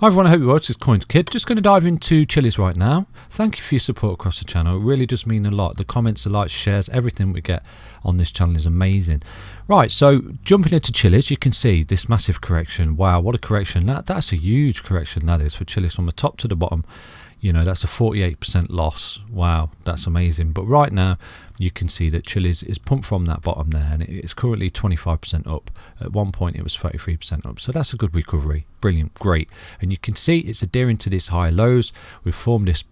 Hi everyone, I hope you're well. It's Coins Kid. Just going to dive into CHILIZ right now. Thank you for your support across the channel. It really does mean a lot. The comments, the likes, shares, everything we get on this channel is amazing. Right, so jumping into CHILIZ, you can see this massive correction. Wow, what a correction. That's a huge correction that is for CHILIZ from the top to the bottom. You know, that's a 48% loss. Wow, that's amazing. But right now, you can see that CHILIZ is pumped from that bottom there, and it's currently 25% up. At one point, it was 33% up. So that's a good recovery. Brilliant, great. And you can see it's adhering to these high lows. We've formed this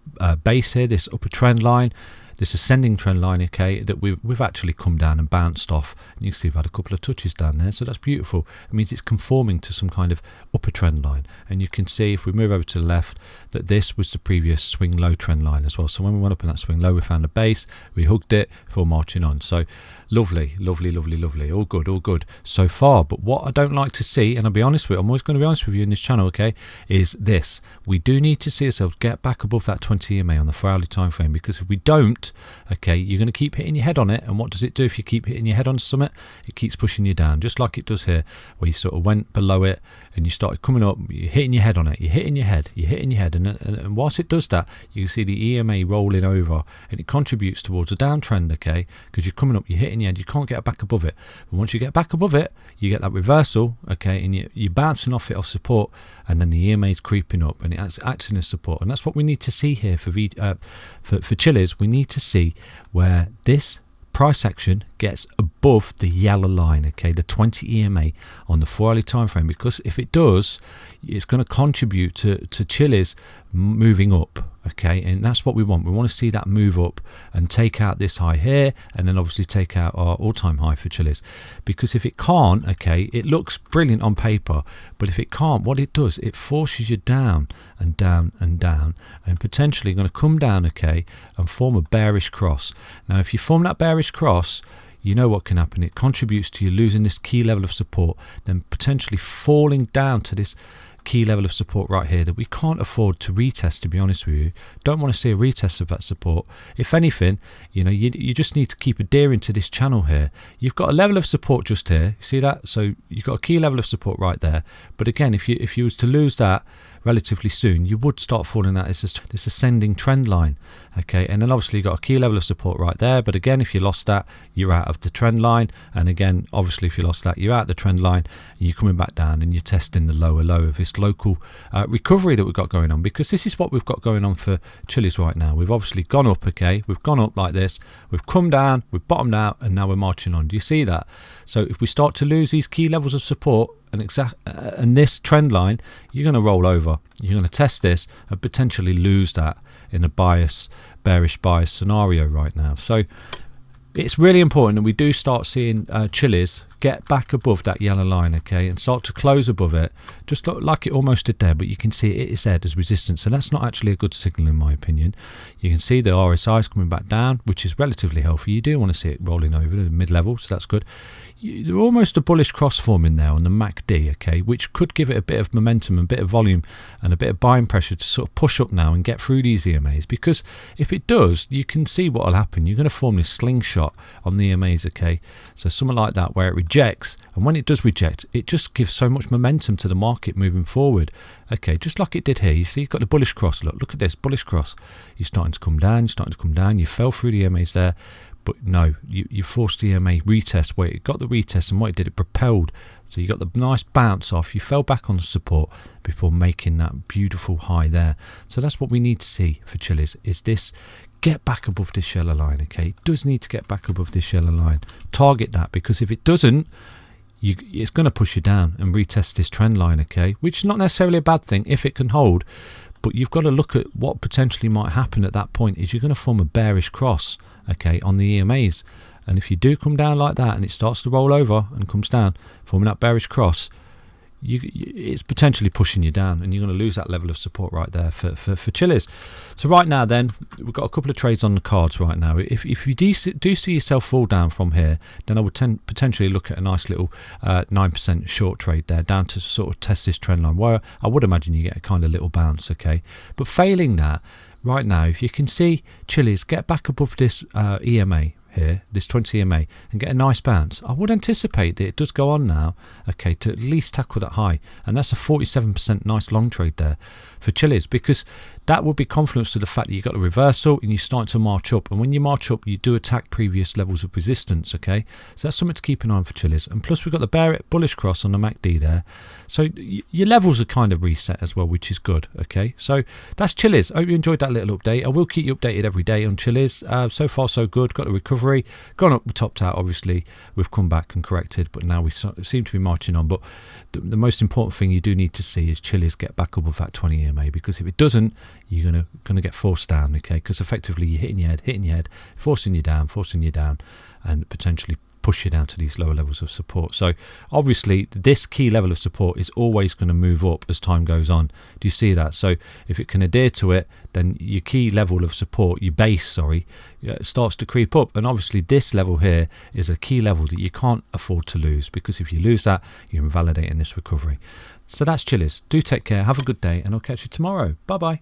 base here, this upper trend line, this ascending trend line, okay, that we've actually come down and bounced off. And you can see we've had a couple of touches down there, so that's beautiful. It means it's conforming to some kind of upper trend line. And you can see if we move over to the left that this was the previous swing low trend line as well. So when we went up in that swing low, we found a base, we hugged it before marching on. So lovely, lovely, lovely, lovely. All good so far. But what I don't like to see, and I'll be honest with you, I'm always going to be honest with you in this channel, okay, is this. We do need to see ourselves get back above that 20 EMA on the 4 hourly time frame, because if we don't, okay, you're going to keep hitting your head on it. And what does it do if you keep hitting your head on summit? It keeps pushing you down, just like it does here, where you sort of went below it and you started coming up, you're hitting your head on it, you're hitting your head, and whilst it does that, you can see the EMA rolling over, and it contributes towards a downtrend, okay, because you're coming up, you're hitting your head, you can't get back above it. But once you get back above it, you get that reversal, okay, and you're bouncing off it off support, and then the EMA is creeping up and it's acting as support. And that's what we need to see here for CHILIZ. We need to see where this price action gets above the yellow line, okay, the 20 EMA on the 4 hourly time frame, because if it does, it's going to contribute to CHILIZ moving up, okay, and that's what we want. We want to see that move up and take out this high here, and then obviously take out our all-time high for CHILIZ. Because if it can't, okay, it looks brilliant on paper, but if it can't, what it does, it forces you down and down and down, and potentially going to come down, okay, and form a bearish cross. Now if you form that bearish cross, you know what can happen. It contributes to you losing this key level of support, then potentially falling down to this key level of support right here that we can't afford to retest, to be honest with you. Don't want to see a retest of that support. If anything, you know, you just need to keep adhering to this channel here. You've got a level of support just here, you see that? So you've got a key level of support right there, but again, if you was to lose that relatively soon, you would start falling out this ascending trend line, okay, and then obviously you've got a key level of support right there, but again, if you lost that, you're out of the trend line, and again, obviously if you lost that, you're out of the trend line, and you're coming back down and you're testing the lower low of this local recovery that we've got going on, because this is what we've got going on for CHILIZ right now. We've obviously gone up, okay, we've gone up like this, we've come down, we've bottomed out, and now we're marching on. Do you see that? So if we start to lose these key levels of support and this trend line, you're going to roll over, you're going to test this and potentially lose that in a bearish bias scenario right now. So it's really important that we do start seeing CHILIZ get back above that yellow line, okay, and start to close above it, just like it almost did there, but you can see it is there as resistance, and that's not actually a good signal in my opinion. You can see the RSI is coming back down, which is relatively healthy. You do want to see it rolling over the mid-level, so that's good. There's almost a bullish cross forming there on the MACD, okay, which could give it a bit of momentum, a bit of volume, and a bit of buying pressure to sort of push up now and get through these EMAs, because if it does, you can see what will happen. You're going to form this slingshot on the EMAs, okay, so something like that where it rejects, and when it does reject, it just gives so much momentum to the market moving forward, okay, just like it did here. You see you've got the bullish cross. Look at this bullish cross. You're starting to come down, you fell through the EMAs there, but no, you forced the EMA retest where it got the retest, and what it did, it propelled, so you got the nice bounce off, you fell back on the support before making that beautiful high there. So that's what we need to see for CHILIZ, is this get back above this yellow line, okay. It does need to get back above this yellow line, target that, because if it doesn't, it's going to push you down and retest this trend line, okay, which is not necessarily a bad thing if it can hold, but you've got to look at what potentially might happen at that point. Is you're going to form a bearish cross, okay, on the EMAs, and if you do come down like that and it starts to roll over and comes down, forming that bearish cross, it's potentially pushing you down, and you're going to lose that level of support right there for CHILIZ. So right now then, we've got a couple of trades on the cards right now. If you do see yourself fall down from here, then I would potentially look at a nice little 9% short trade there, down to sort of test this trend line, where I would imagine you get a kind of little bounce, okay. But failing that, right now, if you can see CHILIZ get back above this EMA, here, this 20 EMA, and get a nice bounce, I would anticipate that it does go on now, okay, to at least tackle that high, and that's a 47% nice long trade there for CHILIZ, because that would be confluence to the fact that you got a reversal and you start to march up, and when you march up you do attack previous levels of resistance, okay, so that's something to keep an eye on for CHILIZ. And plus we've got the bullish cross on the MACD there, so your levels are kind of reset as well, which is good. Okay, so that's CHILIZ. I hope you enjoyed that little update. I will keep you updated every day on CHILIZ. So far so good, got a recovery, gone up, we topped out, obviously we've come back and corrected, but now we seem to be marching on. But the most important thing you do need to see is CHILIZ get back above that 20 EMA, because if it doesn't, you're gonna get forced down, okay, because effectively you're hitting your head, forcing you down, and potentially push you down to these lower levels of support. So obviously this key level of support is always going to move up as time goes on. Do you see that? So if it can adhere to it, then your key level of support, your base, starts to creep up. And obviously this level here is a key level that you can't afford to lose, because if you lose that, you're invalidating this recovery. So that's CHILIZ. Do take care, have a good day, and I'll catch you tomorrow. Bye bye.